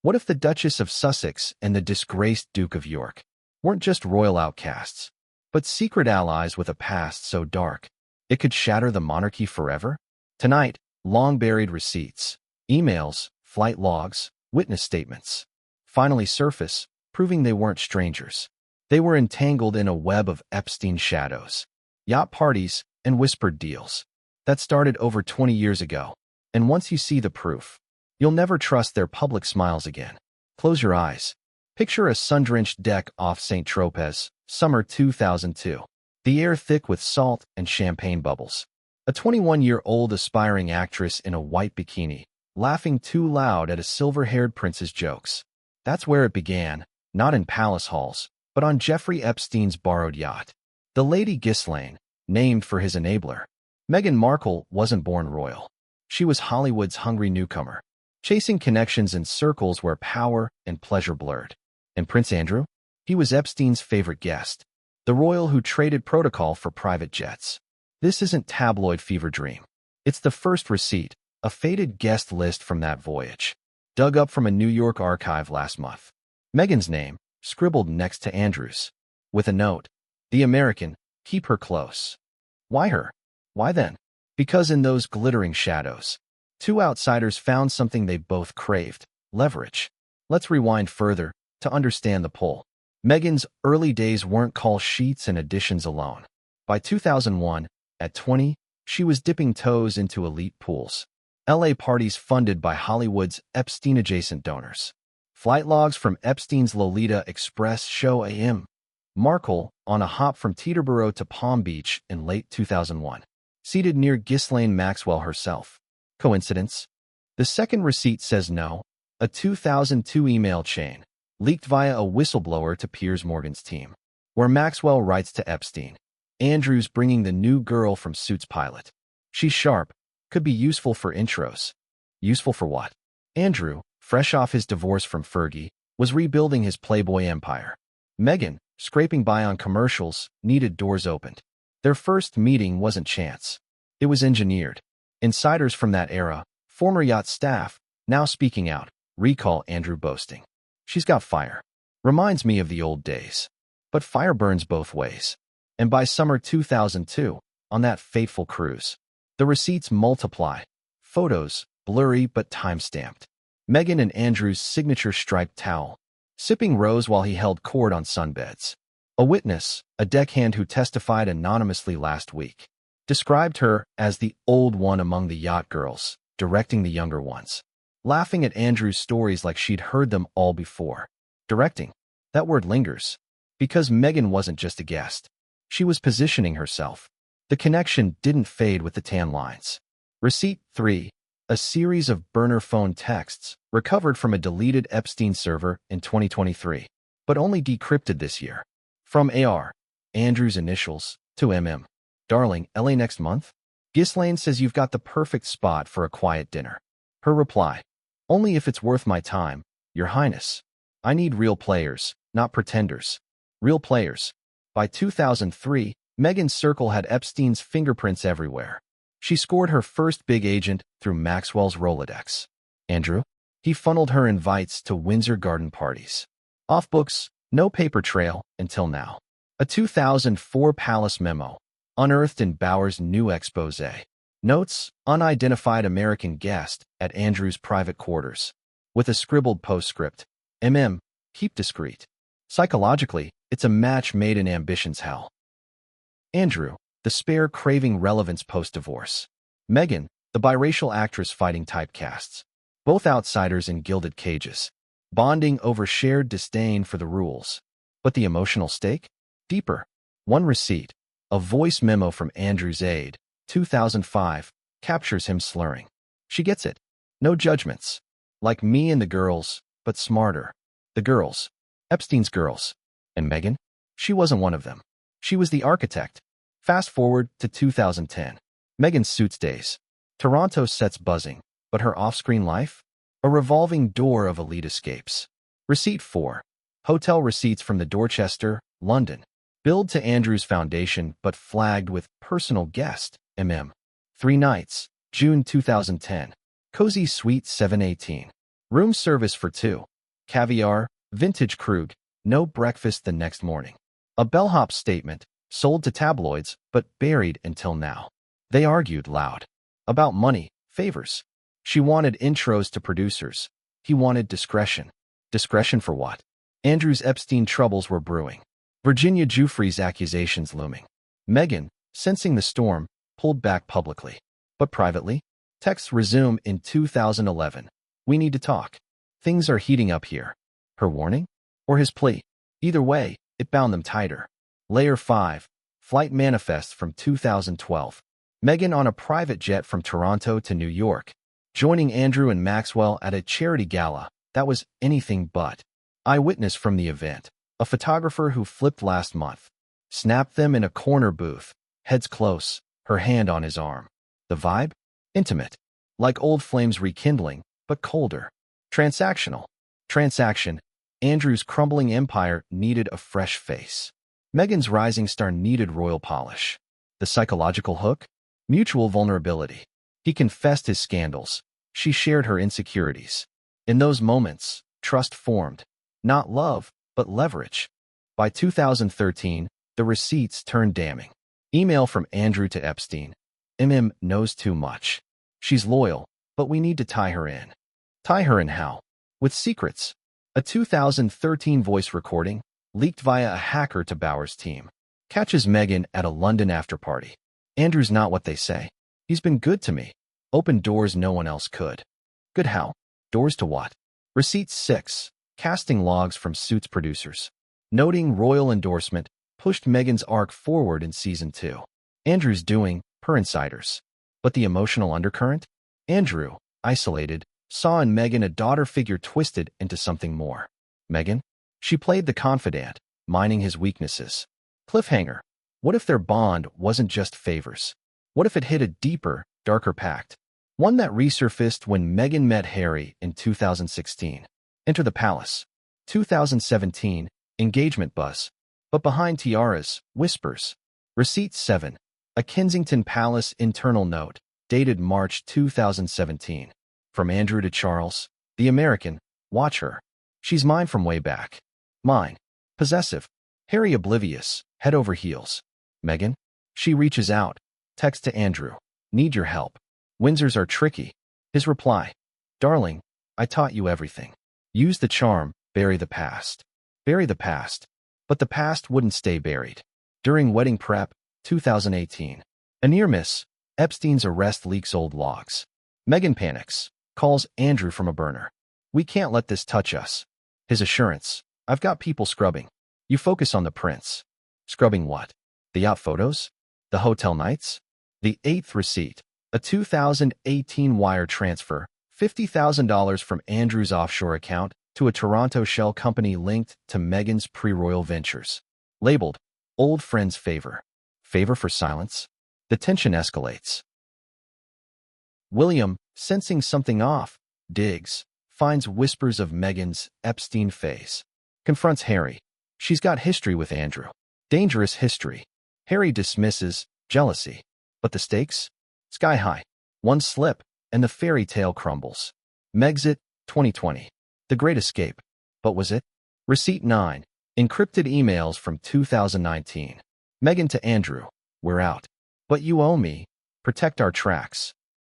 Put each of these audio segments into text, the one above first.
What if the Duchess of Sussex and the disgraced Duke of York weren't just royal outcasts, but secret allies with a past so dark it could shatter the monarchy forever? Tonight, long-buried receipts, emails, flight logs, witness statements finally surface, proving they weren't strangers. They were entangled in a web of Epstein shadows, yacht parties, and whispered deals that started over 20 years ago. And once you see the proof, you'll never trust their public smiles again. Close your eyes. Picture a sun-drenched deck off St. Tropez, summer 2002. The air thick with salt and champagne bubbles. A 21-year-old aspiring actress in a white bikini, laughing too loud at a silver-haired prince's jokes. That's where it began, not in palace halls, but on Jeffrey Epstein's borrowed yacht. The Lady Ghislaine, named for his enabler. Meghan Markle wasn't born royal. She was Hollywood's hungry newcomer, chasing connections in circles where power and pleasure blurred. And Prince Andrew? He was Epstein's favorite guest, the royal who traded protocol for private jets. This isn't tabloid fever dream. It's the first receipt, a faded guest list from that voyage, dug up from a New York archive last month. Meghan's name, scribbled next to Andrew's, with a note, "The American, keep her close." Why her? Why then? Because in those glittering shadows, two outsiders found something they both craved: leverage. Let's rewind further to understand the pull. Meghan's early days weren't call sheets and editions alone. By 2001, at 20, she was dipping toes into elite pools. LA parties funded by Hollywood's Epstein-adjacent donors. Flight logs from Epstein's Lolita Express show a.m. Markle on a hop from Teterboro to Palm Beach in late 2001, seated near Ghislaine Maxwell herself. Coincidence? The second receipt says no. A 2002 email chain, leaked via a whistleblower to Piers Morgan's team, where Maxwell writes to Epstein, "Andrew's bringing the new girl from Suits pilot. She's sharp, could be useful for intros." Useful for what? Andrew, fresh off his divorce from Fergie, was rebuilding his Playboy empire. Meghan, scraping by on commercials, needed doors opened. Their first meeting wasn't chance. It was engineered. Insiders from that era, former yacht staff, now speaking out, recall Andrew boasting, "She's got fire. Reminds me of the old days." But fire burns both ways. And by summer 2002, on that fateful cruise, the receipts multiply. Photos, blurry but time-stamped. Meghan and Andrew's signature striped towel, sipping rose while he held court on sunbeds. A witness, a deckhand who testified anonymously last week, described her as the old one among the yacht girls, directing the younger ones, laughing at Andrew's stories like she'd heard them all before. Directing. That word lingers. Because Meghan wasn't just a guest. She was positioning herself. The connection didn't fade with the tan lines. Receipt 3. A series of burner phone texts recovered from a deleted Epstein server in 2023, but only decrypted this year. From AR, Andrew's initials, to MM. "Darling, LA next month?" Ghislaine says you've got the perfect spot for a quiet dinner. Her reply, "Only if it's worth my time, Your Highness. I need real players, not pretenders." Real players. By 2003, Meghan's circle had Epstein's fingerprints everywhere. She scored her first big agent through Maxwell's Rolodex. Andrew? He funneled her invites to Windsor garden parties. Off books, no paper trail until now. A 2004 Palace memo, unearthed in Bauer's new exposé. Notes, unidentified American guest at Andrew's private quarters. With a scribbled postscript, keep discreet. Psychologically, it's a match made in ambition's hell. Andrew, the spare craving relevance post-divorce. Meghan, the biracial actress fighting typecasts. Both outsiders in gilded cages, bonding over shared disdain for the rules. But the emotional stake? Deeper. One receipt, a voice memo from Andrew's aide, 2005, captures him slurring. She gets it. No judgments. Like me and the girls, but smarter. The girls. Epstein's girls. And Meghan? She wasn't one of them. She was the architect. Fast forward to 2010. Meghan's Suits days. Toronto sets buzzing, but her off-screen life? A revolving door of elite escapes. Receipt 4. Hotel receipts from the Dorchester, London. Billed to Andrew's foundation, but flagged with personal guest, 3 nights, June 2010. Cozy Suite 718. Room service for two. Caviar, vintage Krug, no breakfast the next morning. A bellhop statement, sold to tabloids, but buried until now. They argued loud. About money, favors. She wanted intros to producers. He wanted discretion. Discretion for what? Andrew's Epstein troubles were brewing. Virginia Giuffre's accusations looming. Meghan, sensing the storm, pulled back publicly. But privately? Texts resume in 2011. We need to talk. Things are heating up here. Her warning? Or his plea? Either way, it bound them tighter. Layer 5. Flight manifests from 2012. Meghan on a private jet from Toronto to New York, joining Andrew and Maxwell at a charity gala that was anything but. Eyewitness from the event, a photographer who flipped last month, snapped them in a corner booth, heads close, her hand on his arm. The vibe? Intimate. Like old flames rekindling, but colder. Transactional. Transaction. Andrew's crumbling empire needed a fresh face. Meghan's rising star needed royal polish. The psychological hook? Mutual vulnerability. He confessed his scandals. She shared her insecurities. In those moments, trust formed. Not love, but leverage. By 2013, the receipts turned damning. Email from Andrew to Epstein. Knows too much. She's loyal, but we need to tie her in. Tie her in how? With secrets. A 2013 voice recording, leaked via a hacker to Bauer's team, catches Meghan at a London afterparty. Andrew's not what they say. He's been good to me. Opened doors no one else could. Good how? Doors to what? Receipt 6. Casting logs from Suits producers. Noting royal endorsement, pushed Meghan's arc forward in season 2. Andrew's doing, per insiders. But the emotional undercurrent? Andrew, isolated, saw in Meghan a daughter figure twisted into something more. Meghan? She played the confidant, mining his weaknesses. Cliffhanger. What if their bond wasn't just favors? What if it hid a deeper, darker pact? One that resurfaced when Meghan met Harry in 2016. Enter the palace. 2017, engagement buzz. But behind tiaras, whispers. Receipt 7. A Kensington Palace internal note, dated March 2017. From Andrew to Charles, the American, watch her. She's mine from way back. Mine. Possessive. Harry oblivious, head over heels. Meghan? She reaches out. Text to Andrew. Need your help. Windsors are tricky. His reply. Darling, I taught you everything. Use the charm, bury the past. Bury the past. But the past wouldn't stay buried. During wedding prep, 2018. A near miss. Epstein's arrest leaks old logs. Meghan panics. Calls Andrew from a burner. We can't let this touch us. His assurance. I've got people scrubbing. You focus on the prince. Scrubbing what? The yacht photos? The hotel nights? The 8th receipt. A 2018 wire transfer. $50,000 from Andrew's offshore account to a Toronto shell company linked to Meghan's pre-royal ventures. Labeled, Old Friend's Favor. Favor for silence? The tension escalates. William, sensing something off, digs, finds whispers of Meghan's Epstein phase. Confronts Harry. She's got history with Andrew. Dangerous history. Harry dismisses, jealousy. But the stakes? Sky high. One slip, and the fairy tale crumbles. Megxit, 2020. The Great Escape. But was it? Receipt 9. Encrypted emails from 2019. Meghan to Andrew. We're out. But you owe me. Protect our tracks.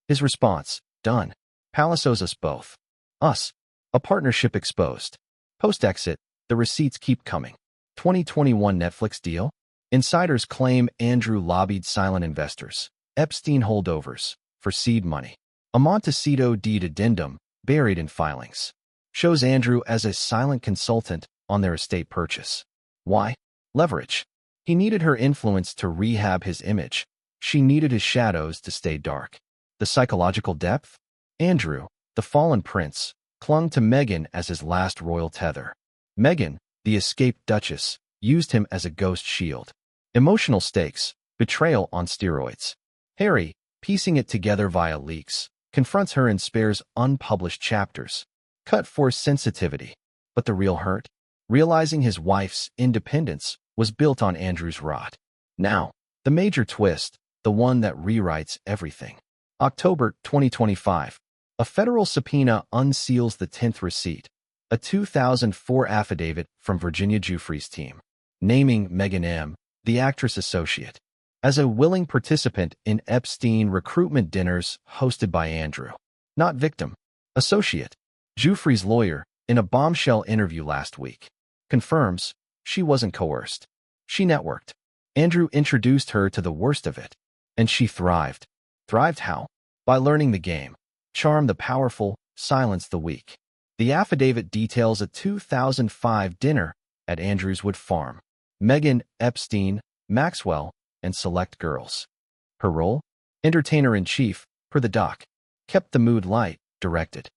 His response. Done. Palace owes us both. Us. A partnership exposed. Post-exit, the receipts keep coming. 2021 Netflix deal? Insiders claim Andrew lobbied silent investors. Epstein holdovers. For seed money. A Montecito deed addendum, buried in filings. Shows Andrew as a silent consultant on their estate purchase. Why? Leverage. He needed her influence to rehab his image. She needed his shadows to stay dark. The psychological depth? Andrew, the fallen prince, clung to Meghan as his last royal tether. Meghan, the escaped duchess, used him as a ghost shield. Emotional stakes, betrayal on steroids. Harry, piecing it together via leaks, confronts her and spares unpublished chapters. Cut for sensitivity. But the real hurt? Realizing his wife's independence was built on Andrew's rot. Now, the major twist, the one that rewrites everything. October 2025. A federal subpoena unseals the 10th receipt, a 2004 affidavit from Virginia Giuffre's team, naming Meghan M., the actress associate, as a willing participant in Epstein recruitment dinners hosted by Andrew. Not victim. Associate. Giuffre's lawyer, in a bombshell interview last week, confirms she wasn't coerced. She networked. Andrew introduced her to the worst of it, and she thrived. Thrived how? By learning the game. Charm the powerful, silence the weak. The affidavit details a 2005 dinner at Andrew's Wood Farm. Meghan, Epstein, Maxwell, and select girls. Her role? Entertainer-in-chief, per the doc. Kept the mood light, directed.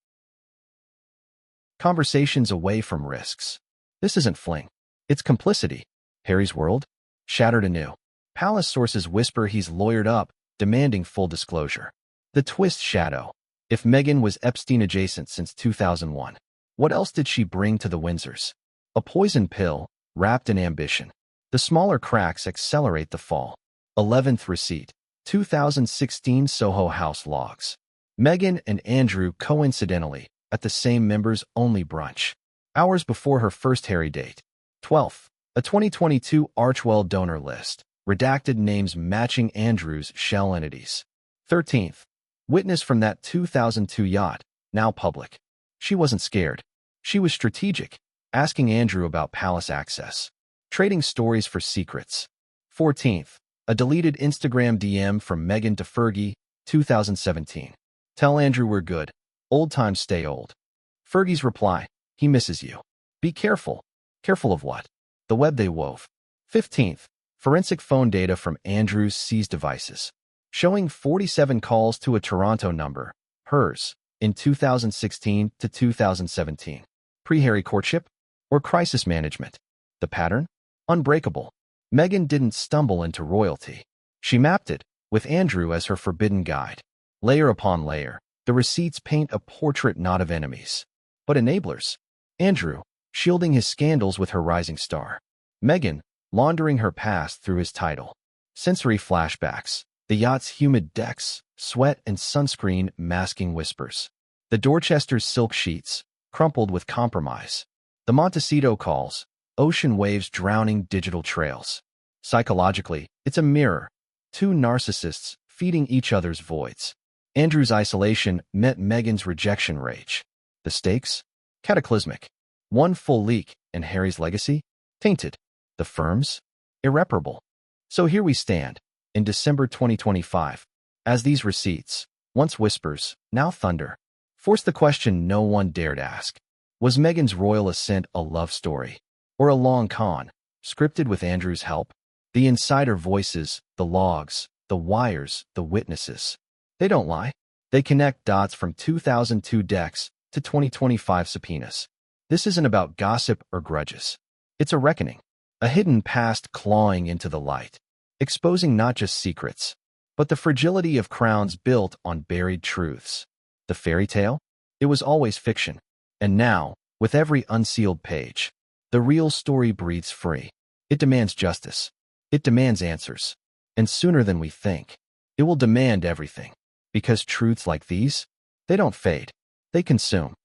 Conversations away from risks. This isn't fling. It's complicity. Harry's world? Shattered anew. Palace sources whisper he's lawyered up, demanding full disclosure. The twist shadow. If Meghan was Epstein adjacent since 2001, what else did she bring to the Windsors? A poison pill, wrapped in ambition. The smaller cracks accelerate the fall. 11th receipt. 2016 Soho House logs. Meghan and Andrew coincidentally at the same members-only brunch, hours before her first Harry date. 12th. A 2022 Archwell donor list. Redacted names matching Andrew's shell entities. 13th. Witness from that 2002 yacht, now public. She wasn't scared. She was strategic, asking Andrew about palace access. Trading stories for secrets. 14th. A deleted Instagram DM from Meghan to Fergie, 2017. Tell Andrew we're good. Old times stay old. Fergie's reply. He misses you. Be careful. Careful of what? The web they wove. 15th. Forensic phone data from Andrew's seized devices, showing 47 calls to a Toronto number, hers, in 2016 to 2017. Pre-Harry courtship? Or crisis management? The pattern? Unbreakable. Meghan didn't stumble into royalty. She mapped it, with Andrew as her forbidden guide. Layer upon layer, the receipts paint a portrait not of enemies, but enablers. Andrew, shielding his scandals with her rising star. Meghan, laundering her past through his title. Sensory flashbacks. The yacht's humid decks, sweat and sunscreen masking whispers. The Dorchester's silk sheets, crumpled with compromise. The Montecito calls, ocean waves drowning digital trails. Psychologically, it's a mirror. Two narcissists feeding each other's voids. Andrew's isolation met Meghan's rejection rage. The stakes? Cataclysmic. One full leak, and Harry's legacy? Tainted. The firms? Irreparable. So here we stand, in December 2025, as these receipts, once whispers, now thunder, force the question no one dared ask. Was Meghan's royal ascent a love story? Or a long con, scripted with Andrew's help? The insider voices, the logs, the wires, the witnesses. They don't lie. They connect dots from 2002 decks to 2025 subpoenas. This isn't about gossip or grudges. It's a reckoning. A hidden past clawing into the light, exposing not just secrets, but the fragility of crowns built on buried truths. The fairy tale? It was always fiction. And now, with every unsealed page, the real story breathes free. It demands justice. It demands answers. And sooner than we think, it will demand everything. Because truths like these, they don't fade. They consume.